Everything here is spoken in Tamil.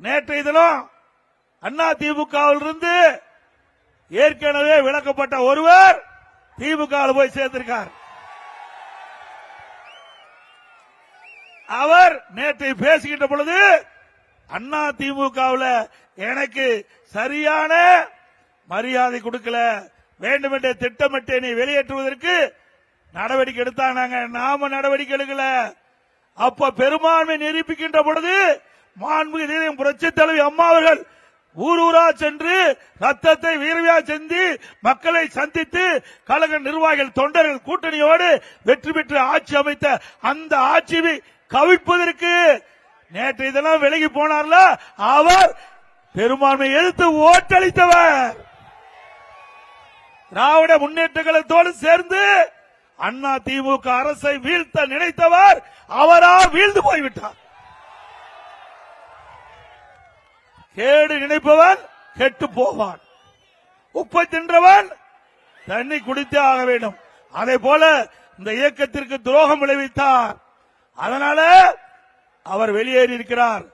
நேற்றைய தினம் அண்ணா திமுகவிலிருந்து ஏற்கனவே விலக்கப்பட்ட ஒருவர் திமுக போய் சேர்ந்திருக்கார். அவர் நேற்று பேசுகின்ற பொழுது அண்ணா திமுகவில் எனக்கு சரியான மரியாதை கொடுக்கல, வேண்டுமென்றே திட்டமிட்டு நீ வெளியேற்றுவதற்கு நடவடிக்கை எடுத்தாங்க. நாம நடவடிக்கை எடுக்கல. அப்ப பெரும்பான்மை நிரூபிக்கின்ற பொழுது மாண்புமிகு புரட்சி தலைவி அம்மா அவர்கள் ஊர் ஊரா சென்று ரத்தத்தை வீரவியா செஞ்சு மக்களை சந்தித்து கழக நிர்வாகிகள் தொண்டர்கள் கூட்டணியோடு வெற்றி பெற்று ஆட்சி அமைத்த அந்த ஆட்சியை கவிழ்ப்பதற்கு நேற்று இதெல்லாம் விலகி போனார்ல, அவர் பெரும்பான்மை எதிர்த்து ஓட்டளித்தவர். திராவிட முன்னேற்ற கழகத்தோடு சேர்ந்து அண்ணா திமுக அரசை வீழ்த்த நினைத்தவர் அவரா வீழ்ந்து போய்விட்டார். கேடு நினைப்பவன் கெட்டு போவான், உப்பை தின்றவன் தண்ணி குடித்தே ஆக வேண்டும். அதே போல இந்த இயக்கத்திற்கு துரோகம் விளைவித்தார். அதனால அவர் வெளியேறி இருக்கிறார்.